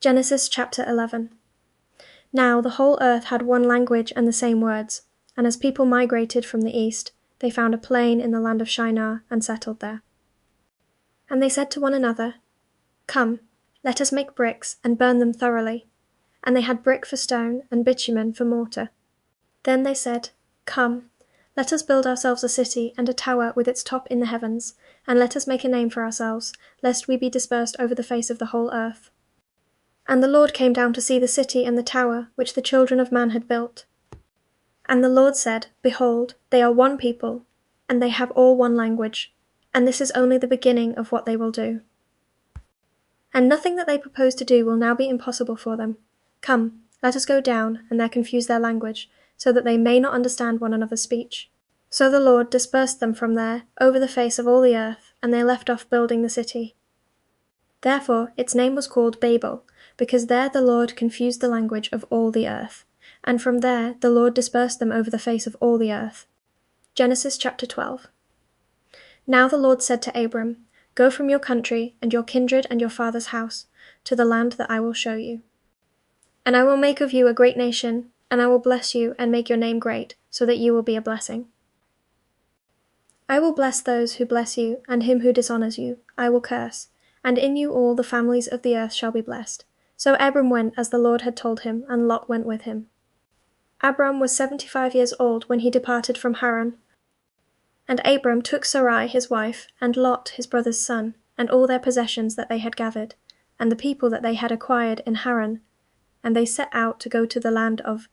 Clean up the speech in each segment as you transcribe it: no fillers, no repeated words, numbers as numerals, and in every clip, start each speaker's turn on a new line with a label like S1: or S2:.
S1: Genesis chapter 11. Now the whole earth had one language and the same words, and as people migrated from the east, they found a plain in the land of Shinar and settled there. And they said to one another, "Come, let us make bricks and burn them thoroughly." And they had brick for stone and bitumen for mortar. Then they said, "Come, let us build ourselves a city and a tower with its top in the heavens, and let us make a name for ourselves, lest we be dispersed over the face of the whole earth." And the Lord came down to see the city and the tower which the children of man had built. And the Lord said, "Behold, they are one people, and they have all one language, and this is only the beginning of what they will do. And nothing that they propose to do will now be impossible for them. Come, let us go down, and there confuse their language, so that they may not understand one another's speech." So the Lord dispersed them from there over the face of all the earth, and they left off building the city. Therefore its name was called Babel, because there the Lord confused the language of all the earth, and from there the Lord dispersed them over the face of all the earth. Genesis chapter 12. Now the Lord said to Abram, "Go from your country and your kindred and your father's house to the land that I will show you. And I will make of you a great nation, and I will bless you and make your name great, so that you will be a blessing. I will bless those who bless you, and him who dishonors you I will curse, and in you all the families of the earth shall be blessed." So Abram went as the Lord had told him, and Lot went with him. Abram was 75 years old when he departed from Haran. And Abram took Sarai his wife, and Lot his brother's son, and all their possessions that they had gathered, and the people that they had acquired in Haran, and they set out to go to the land of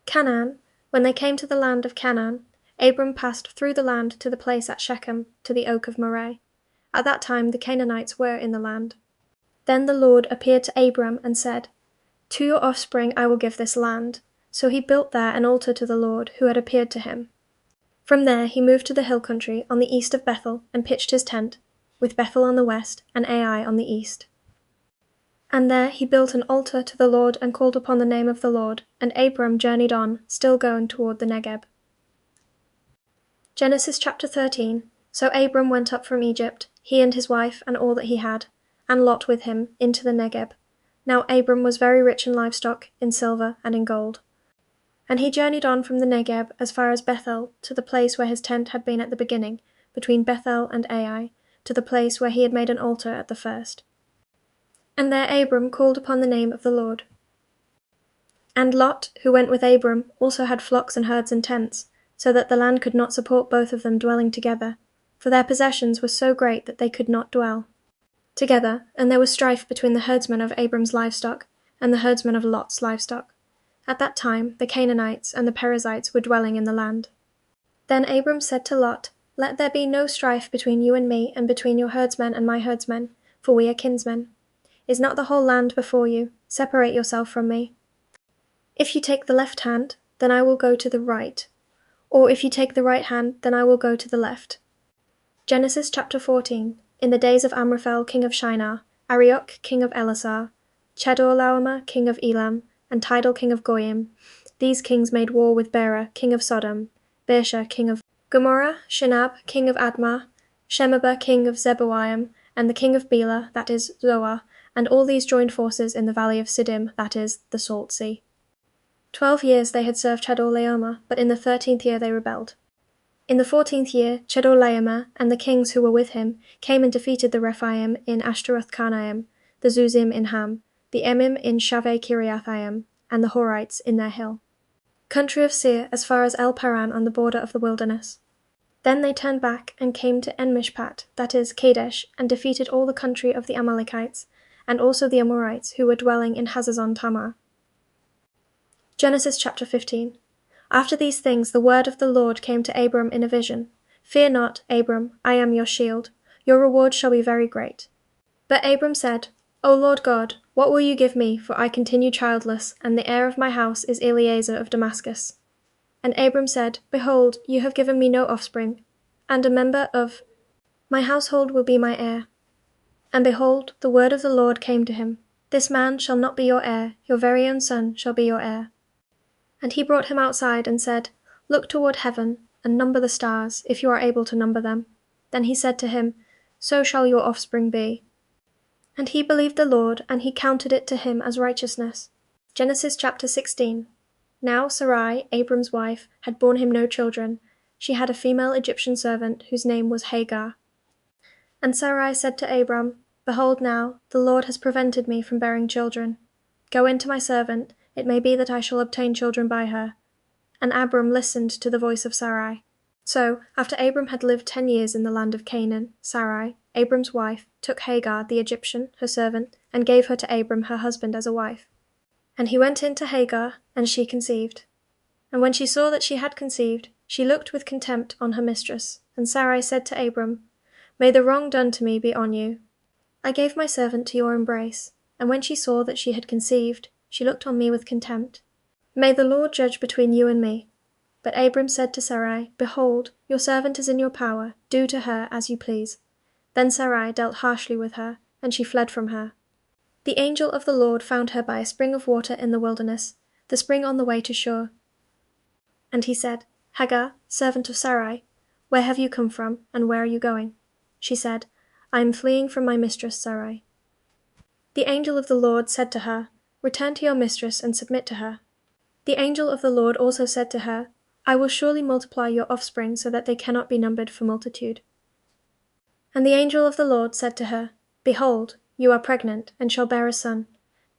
S1: Canaan. When they came to the land of Canaan, Abram passed through the land to the place at Shechem, to the oak of Moreh. At that time the Canaanites were in the land. Then the Lord appeared to Abram and said, "To your offspring I will give this land." So he built there an altar to the Lord who had appeared to him. From there he moved to the hill country on the east of Bethel and pitched his tent, with Bethel on the west and Ai on the east. And there he built an altar to the Lord and called upon the name of the Lord, and Abram journeyed on, still going toward the Negeb. Genesis chapter 13. So Abram went up from Egypt, he and his wife and all that he had, and Lot with him, into the Negeb. Now Abram was very rich in livestock, in silver, and in gold. And he journeyed on from the Negeb as far as Bethel, to the place where his tent had been at the beginning, between Bethel and Ai, to the place where he had made an altar at the first. And there Abram called upon the name of the Lord. And Lot, who went with Abram, also had flocks and herds and tents, so that the land could not support both of them dwelling together, for their possessions were so great that they could not dwell together, and there was strife between the herdsmen of Abram's livestock and the herdsmen of Lot's livestock. At that time the Canaanites and the Perizzites were dwelling in the land. Then Abram said to Lot, "Let there be no strife between you and me, and between your herdsmen and my herdsmen, for we are kinsmen. Is not the whole land before you? Separate yourself from me. If you take the left hand, then I will go to the right, or if you take the right hand, then I will go to the left." Genesis chapter 14. In the days of Amraphel king of Shinar, Arioch king of Elasar, Chedorlaomer king of Elam, and Tidal king of Goyim, these kings made war with Bera king of Sodom, Birsha king of Gomorrah, Shinab king of Admah, Shemaba king of Zeboiim, and the king of Bela, that is, Zoar, and all these joined forces in the valley of Siddim, that is, the Salt Sea. 12 years they had served Chedorlaomer, but in the 13th year they rebelled. In the 14th year, Chedorlaomer and the kings who were with him came and defeated the Rephaim in Ashtaroth-Karnaim, the Zuzim in Ham, the Emim in Shaveh-Kiriathaim, and the Horites in their hill country of Seir as far as El-Paran on the border of the wilderness. Then they turned back and came to En-Mishpat, that is, Kadesh, and defeated all the country of the Amalekites, and also the Amorites who were dwelling in Hazazon Tamar. Genesis chapter 15. After these things the word of the Lord came to Abram in a vision. "Fear not, Abram, I am your shield. Your reward shall be very great." But Abram said, "O Lord God, what will you give me, for I continue childless, and the heir of my house is Eliezer of Damascus?" And Abram said, "Behold, you have given me no offspring, and a member of my household will be my heir." And behold, the word of the Lord came to him, "This man shall not be your heir, your very own son shall be your heir." And he brought him outside and said, "Look toward heaven, and number the stars, if you are able to number them." Then he said to him, "So shall your offspring be." And he believed the Lord, and he counted it to him as righteousness. Genesis chapter 16. Now Sarai, Abram's wife, had borne him no children. She had a female Egyptian servant, whose name was Hagar. And Sarai said to Abram, Behold now, the Lord has prevented me from bearing children. Go in to my servant, it may be that I shall obtain children by her. And Abram listened to the voice of Sarai. So, after Abram had lived 10 years in the land of Canaan, Sarai, Abram's wife, took Hagar the Egyptian, her servant, and gave her to Abram her husband as a wife. And he went in to Hagar, and she conceived. And when she saw that she had conceived, she looked with contempt on her mistress. And Sarai said to Abram, May the wrong done to me be on you. I gave my servant to your embrace, and when she saw that she had conceived, she looked on me with contempt. May the Lord judge between you and me. But Abram said to Sarai, Behold, your servant is in your power, do to her as you please. Then Sarai dealt harshly with her, and she fled from her. The angel of the Lord found her by a spring of water in the wilderness, the spring on the way to Shur. And he said, Hagar, servant of Sarai, where have you come from, and where are you going? She said, I am fleeing from my mistress Sarai. The angel of the Lord said to her, Return to your mistress and submit to her. The angel of the Lord also said to her, I will surely multiply your offspring so that they cannot be numbered for multitude. And the angel of the Lord said to her, Behold, you are pregnant, and shall bear a son.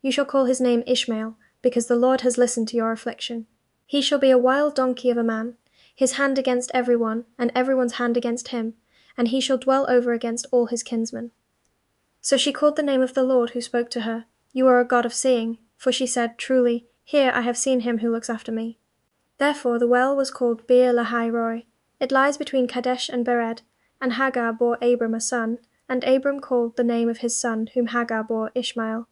S1: You shall call his name Ishmael, because the Lord has listened to your affliction. He shall be a wild donkey of a man, his hand against everyone, and everyone's hand against him, and he shall dwell over against all his kinsmen. So she called the name of the Lord who spoke to her, You are a God of seeing, for she said, Truly, here I have seen him who looks after me. Therefore the well was called Beer Lahai Roi. It lies between Kadesh and Bered, and Hagar bore Abram a son, and Abram called the name of his son whom Hagar bore Ishmael.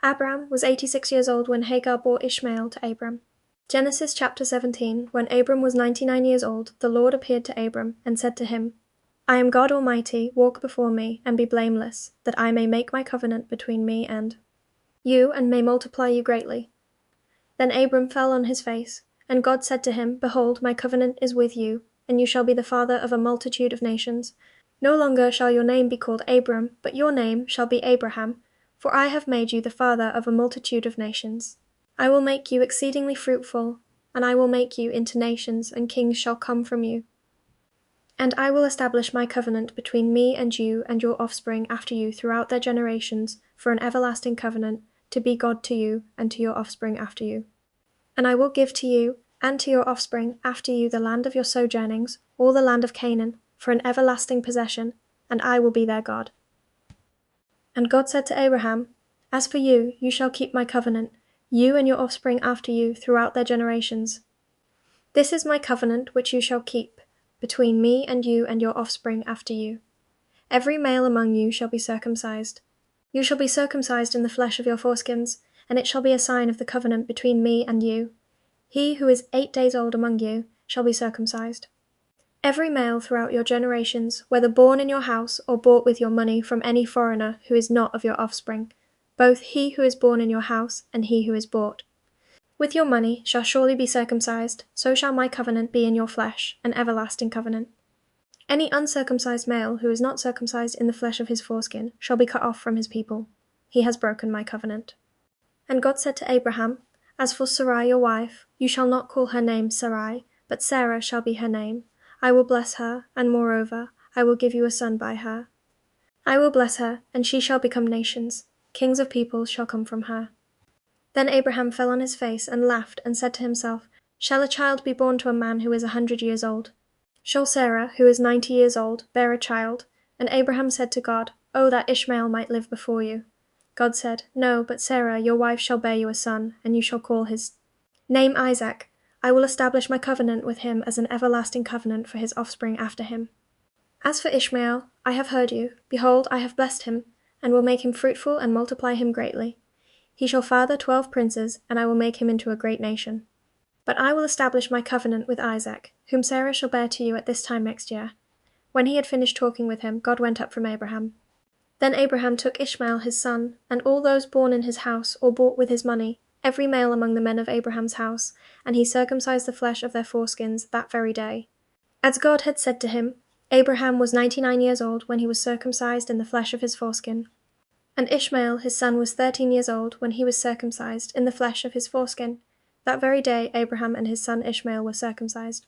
S1: Abram was 86 years old when Hagar bore Ishmael to Abram. Genesis chapter 17. When Abram was 99 years old, the Lord appeared to Abram and said to him, I am God Almighty, walk before me, and be blameless, that I may make my covenant between me and you, and may multiply you greatly. Then Abram fell on his face, and God said to him, Behold, my covenant is with you, and you shall be the father of a multitude of nations. No longer shall your name be called Abram, but your name shall be Abraham, for I have made you the father of a multitude of nations. I will make you exceedingly fruitful, and I will make you into nations, and kings shall come from you. And I will establish my covenant between me and you and your offspring after you throughout their generations for an everlasting covenant, to be God to you and to your offspring after you. And I will give to you and to your offspring after you the land of your sojournings, all the land of Canaan, for an everlasting possession, and I will be their God. And God said to Abraham, As for you, you shall keep my covenant, you and your offspring after you throughout their generations. This is my covenant which you shall keep, between me and you and your offspring after you. Every male among you shall be circumcised. You shall be circumcised in the flesh of your foreskins, and it shall be a sign of the covenant between me and you. He who is 8 days old among you shall be circumcised. Every male throughout your generations, whether born in your house or bought with your money from any foreigner who is not of your offspring, both he who is born in your house and he who is bought, with your money shall surely be circumcised, so shall my covenant be in your flesh, an everlasting covenant. Any uncircumcised male who is not circumcised in the flesh of his foreskin shall be cut off from his people. He has broken my covenant. And God said to Abraham, As for Sarai your wife, you shall not call her name Sarai, but Sarah shall be her name. I will bless her, and moreover, I will give you a son by her. I will bless her, and she shall become nations. Kings of peoples shall come from her. Then Abraham fell on his face and laughed, and said to himself, Shall a child be born to a man who is 100 years old? Shall Sarah, who is 90 years old, bear a child? And Abraham said to God, Oh, that Ishmael might live before you. God said, No, but Sarah, your wife, shall bear you a son, and you shall call his name Isaac. I will establish my covenant with him as an everlasting covenant for his offspring after him. As for Ishmael, I have heard you. Behold, I have blessed him, and will make him fruitful and multiply him greatly. He shall father 12 princes, and I will make him into a great nation. But I will establish my covenant with Isaac, whom Sarah shall bear to you at this time next year. When he had finished talking with him, God went up from Abraham. Then Abraham took Ishmael his son, and all those born in his house or bought with his money, every male among the men of Abraham's house, and he circumcised the flesh of their foreskins that very day. As God had said to him, Abraham was 99 years old when he was circumcised in the flesh of his foreskin. And Ishmael his son was 13 years old when he was circumcised in the flesh of his foreskin. That very day Abraham and his son Ishmael were circumcised.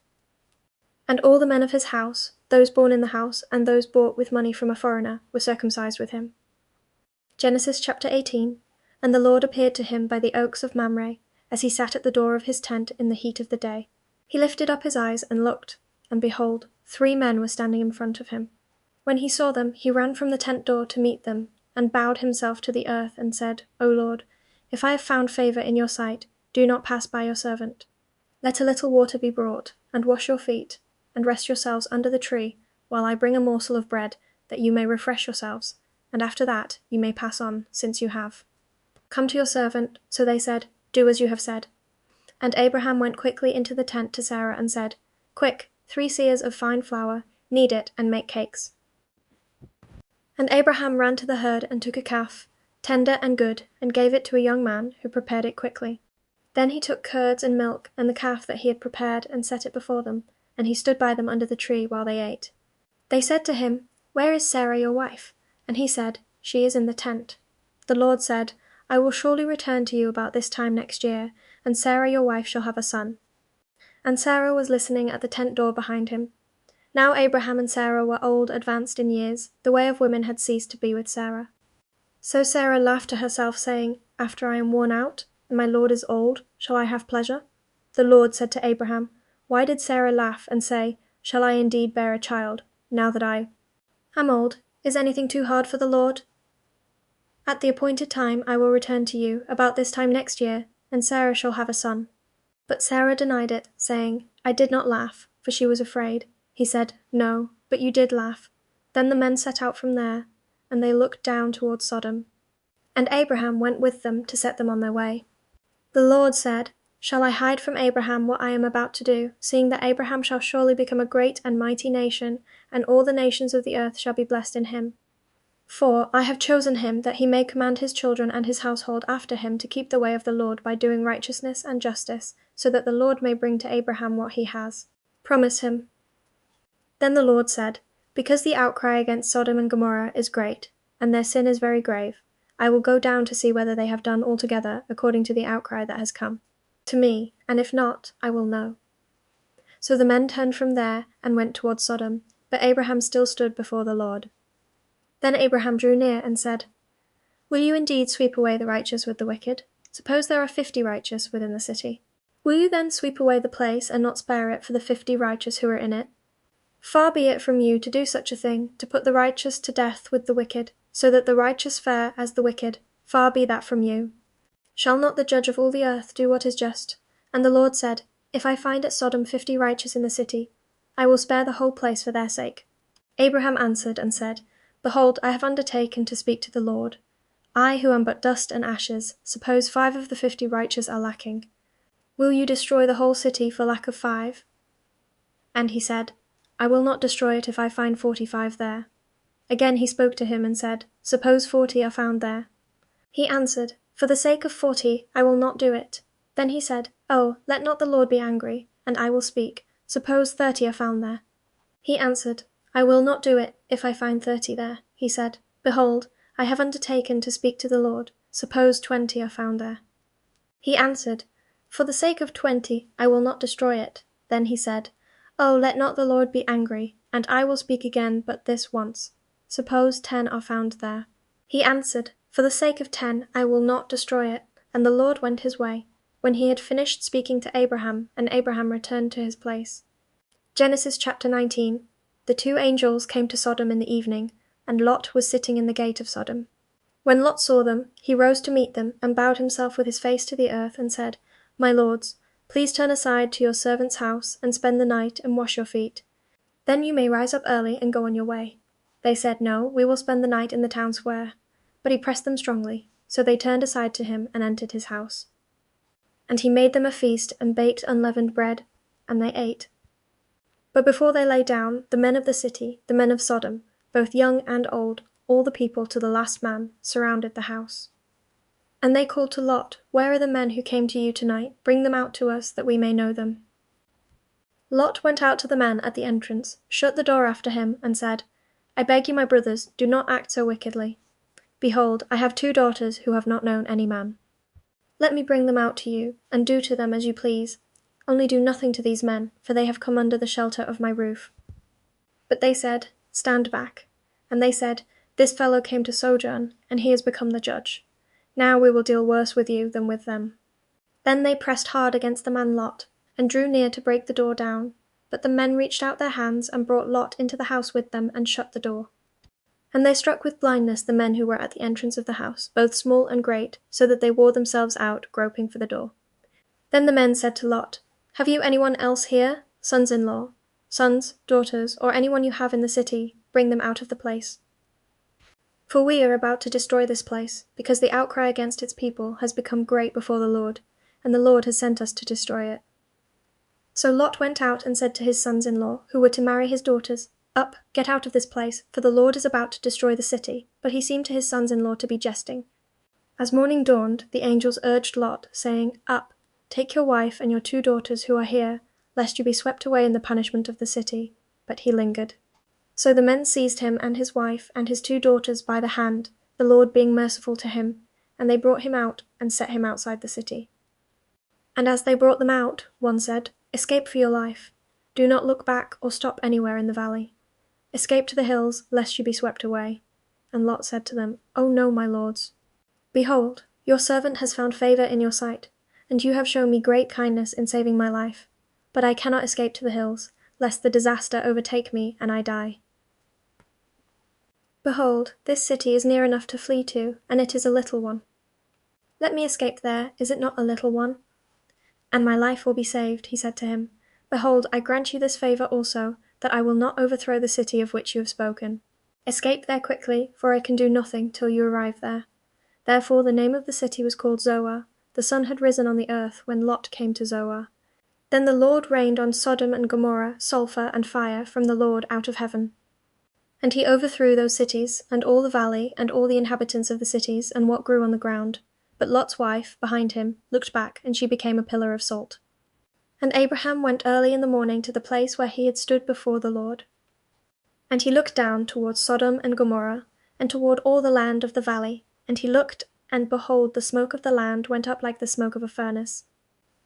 S1: And all the men of his house, those born in the house and those bought with money from a foreigner, were circumcised with him. Genesis chapter 18. And the Lord appeared to him by the oaks of Mamre, as he sat at the door of his tent in the heat of the day. He lifted up his eyes and looked, and behold, 3 men were standing in front of him. When he saw them, he ran from the tent door to meet them, and bowed himself to the earth, and said, O Lord, if I have found favour in your sight, do not pass by your servant. Let a little water be brought, and wash your feet, and rest yourselves under the tree, while I bring a morsel of bread, that you may refresh yourselves, and after that you may pass on, since you have. Come to your servant. So they said, Do as you have said. And Abraham went quickly into the tent to Sarah and said, Quick, 3 seahs of fine flour, knead it, and make cakes. And Abraham ran to the herd and took a calf, tender and good, and gave it to a young man, who prepared it quickly. Then he took curds and milk and the calf that he had prepared and set it before them, and he stood by them under the tree while they ate. They said to him, Where is Sarah your wife? And he said, She is in the tent. The Lord said, I will surely return to you about this time next year, and Sarah your wife shall have a son. And Sarah was listening at the tent door behind him. Now Abraham and Sarah were old, advanced in years. The way of women had ceased to be with Sarah. So Sarah laughed to herself, saying, After I am worn out, and my Lord is old, shall I have pleasure? The Lord said to Abraham, Why did Sarah laugh and say, Shall I indeed bear a child, now that I am old? Is anything too hard for the Lord? At the appointed time I will return to you, about this time next year, and Sarah shall have a son. But Sarah denied it, saying, I did not laugh, for she was afraid. He said, No, but you did laugh. Then the men set out from there, and they looked down towards Sodom. And Abraham went with them to set them on their way. The Lord said, Shall I hide from Abraham what I am about to do, seeing that Abraham shall surely become a great and mighty nation, and all the nations of the earth shall be blessed in him? For I have chosen him, that he may command his children and his household after him to keep the way of the Lord by doing righteousness and justice, so that the Lord may bring to Abraham what he has promised him. Then the Lord said, Because the outcry against Sodom and Gomorrah is great, and their sin is very grave, I will go down to see whether they have done altogether according to the outcry that has come to me, and if not, I will know. So the men turned from there and went towards Sodom, but Abraham still stood before the Lord. Then Abraham drew near and said, Will you indeed sweep away the righteous with the wicked? Suppose there are 50 righteous within the city. Will you then sweep away the place and not spare it for the 50 righteous who are in it? Far be it from you to do such a thing, to put the righteous to death with the wicked, so that the righteous fare as the wicked. Far be that from you. Shall not the judge of all the earth do what is just? And the Lord said, If I find at Sodom 50 righteous in the city, I will spare the whole place for their sake. Abraham answered and said, Behold, I have undertaken to speak to the Lord. I, who am but dust and ashes, suppose 5 of the 50 righteous are lacking. Will you destroy the whole city for lack of 5? And he said, I will not destroy it if I find 45 there. Again he spoke to him and said, Suppose 40 are found there. He answered, For the sake of 40 I will not do it. Then he said, Oh, let not the Lord be angry, and I will speak. Suppose 30 are found there. He answered, I will not do it if I find 30 there. He said, Behold, I have undertaken to speak to the Lord. Suppose 20 are found there. He answered, For the sake of 20 I will not destroy it. Then he said, Oh, let not the Lord be angry, and I will speak again but this once. Suppose 10 are found there. He answered, For the sake of 10 I will not destroy it. And the Lord went his way, when he had finished speaking to Abraham, and Abraham returned to his place. Genesis chapter 19. The 2 angels came to Sodom in the evening, and Lot was sitting in the gate of Sodom. When Lot saw them, he rose to meet them, and bowed himself with his face to the earth, and said, My lords, please turn aside to your servant's house, and spend the night, and wash your feet. Then you may rise up early and go on your way. They said, No, we will spend the night in the town square. But he pressed them strongly, so they turned aside to him, and entered his house. And he made them a feast, and baked unleavened bread, and they ate. But before they lay down, the men of the city, the men of Sodom, both young and old, all the people to the last man, surrounded the house. And they called to Lot, Where are the men who came to you tonight? Bring them out to us, that we may know them. Lot went out to the men at the entrance, shut the door after him, and said, I beg you, my brothers, do not act so wickedly. Behold, I have 2 daughters who have not known any man. Let me bring them out to you, and do to them as you please. Only do nothing to these men, for they have come under the shelter of my roof. But they said, Stand back. And they said, This fellow came to sojourn, and he has become the judge. Now we will deal worse with you than with them. Then they pressed hard against the man Lot, and drew near to break the door down. But the men reached out their hands and brought Lot into the house with them and shut the door. And they struck with blindness the men who were at the entrance of the house, both small and great, so that they wore themselves out, groping for the door. Then the men said to Lot, Have you anyone else here, sons-in-law, sons, daughters, or anyone you have in the city? Bring them out of the place. For we are about to destroy this place, because the outcry against its people has become great before the Lord, and the Lord has sent us to destroy it. So Lot went out and said to his sons-in-law, who were to marry his daughters, Up, get out of this place, for the Lord is about to destroy the city. But he seemed to his sons-in-law to be jesting. As morning dawned, the angels urged Lot, saying, Up, take your wife and your 2 daughters who are here, lest you be swept away in the punishment of the city. But he lingered. So the men seized him and his wife and his 2 daughters by the hand, the Lord being merciful to him, and they brought him out and set him outside the city. And as they brought them out, one said, Escape for your life. Do not look back or stop anywhere in the valley. Escape to the hills, lest you be swept away. And Lot said to them, Oh no, my lords. Behold, your servant has found favour in your sight, and you have shown me great kindness in saving my life. But I cannot escape to the hills, lest the disaster overtake me and I die. Behold, this city is near enough to flee to, and it is a little one. Let me escape there, is it not a little one? And my life will be saved, he said to him. Behold, I grant you this favour also, that I will not overthrow the city of which you have spoken. Escape there quickly, for I can do nothing till you arrive there. Therefore the name of the city was called Zoar. The sun had risen on the earth when Lot came to Zoar. Then the Lord rained on Sodom and Gomorrah sulphur and fire from the Lord out of heaven. And he overthrew those cities, and all the valley, and all the inhabitants of the cities, and what grew on the ground. But Lot's wife, behind him, looked back, and she became a pillar of salt. And Abraham went early in the morning to the place where he had stood before the Lord. And he looked down toward Sodom and Gomorrah, and toward all the land of the valley, and he looked, and behold, the smoke of the land went up like the smoke of a furnace.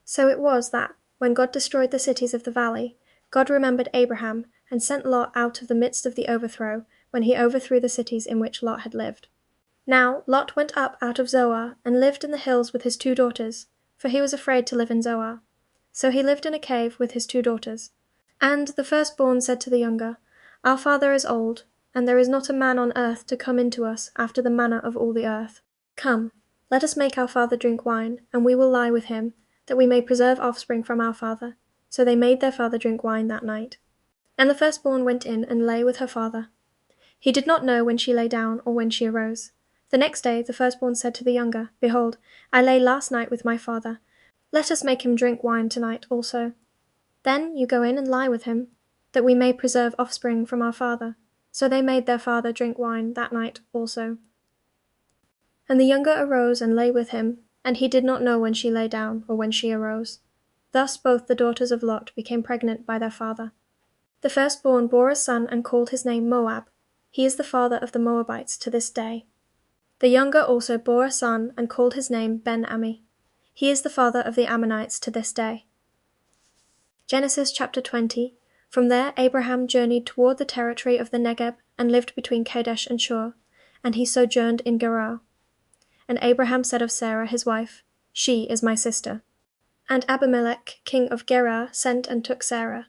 S1: So it was that, when God destroyed the cities of the valley, God remembered Abraham, and sent Lot out of the midst of the overthrow, when he overthrew the cities in which Lot had lived. Now Lot went up out of Zoar, and lived in the hills with his 2 daughters, for he was afraid to live in Zoar. So he lived in a cave with his 2 daughters. And the firstborn said to the younger, Our father is old, and there is not a man on earth to come in to us after the manner of all the earth. Come, let us make our father drink wine, and we will lie with him, that we may preserve offspring from our father. So they made their father drink wine that night. And the firstborn went in and lay with her father. He did not know when she lay down or when she arose. The next day the firstborn said to the younger, Behold, I lay last night with my father. Let us make him drink wine tonight also. Then you go in and lie with him, that we may preserve offspring from our father. So they made their father drink wine that night also. And the younger arose and lay with him, and he did not know when she lay down or when she arose. Thus both the daughters of Lot became pregnant by their father. The firstborn bore a son and called his name Moab. He is the father of the Moabites to this day. The younger also bore a son and called his name Ben-Ammi. He is the father of the Ammonites to this day. Genesis chapter 20. From there Abraham journeyed toward the territory of the Negeb and lived between Kadesh and Shur, and he sojourned in Gerar. And Abraham said of Sarah his wife, She is my sister. And Abimelech king of Gerar sent and took Sarah.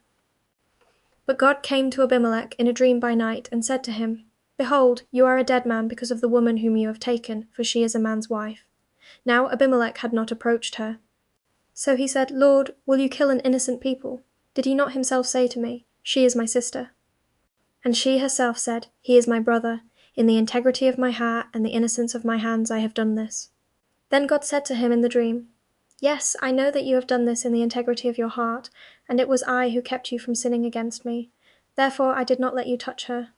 S1: But God came to Abimelech in a dream by night, and said to him, Behold, you are a dead man because of the woman whom you have taken, for she is a man's wife. Now Abimelech had not approached her. So he said, Lord, will you kill an innocent people? Did he not himself say to me, She is my sister? And she herself said, He is my brother. In the integrity of my heart and the innocence of my hands I have done this. Then God said to him in the dream, Yes, I know that you have done this in the integrity of your heart, and it was I who kept you from sinning against me. Therefore I did not let you touch her.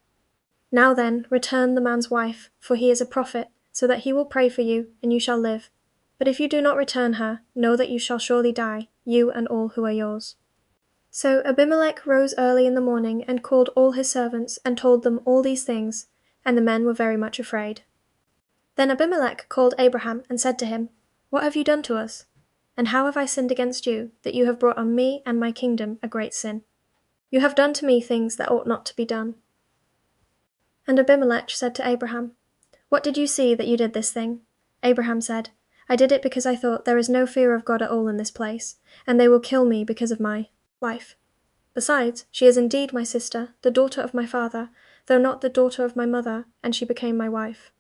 S1: Now then, return the man's wife, for he is a prophet, so that he will pray for you, and you shall live. But if you do not return her, know that you shall surely die, you and all who are yours. So Abimelech rose early in the morning, and called all his servants, and told them all these things, and the men were very much afraid. Then Abimelech called Abraham and said to him, "What have you done to us? And how have I sinned against you, that you have brought on me and my kingdom a great sin? You have done to me things that ought not to be done." And Abimelech said to Abraham, "What did you see that you did this thing?" Abraham said, "I did it because I thought there is no fear of God at all in this place, and they will kill me because of my wife. Besides, she is indeed my sister, the daughter of my father, though not the daughter of my mother, and she became my wife.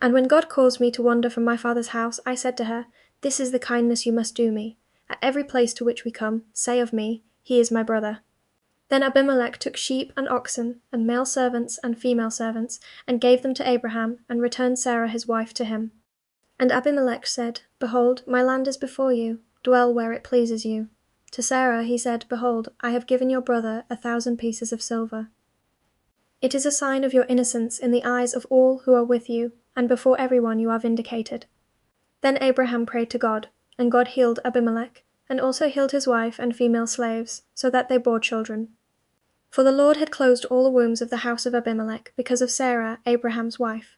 S1: And when God caused me to wander from my father's house, I said to her, 'This is the kindness you must do me. At every place to which we come, say of me, He is my brother.' Then Abimelech took sheep and oxen, and male servants and female servants, and gave them to Abraham, and returned Sarah his wife to him. And Abimelech said, 'Behold, my land is before you, dwell where it pleases you.' To Sarah he said, 'Behold, I have given your brother 1,000 pieces of silver. It is a sign of your innocence in the eyes of all who are with you, and before everyone you are vindicated.' Then Abraham prayed to God, and God healed Abimelech, and also healed his wife and female slaves, so that they bore children. For the Lord had closed all the wombs of the house of Abimelech because of Sarah, Abraham's wife.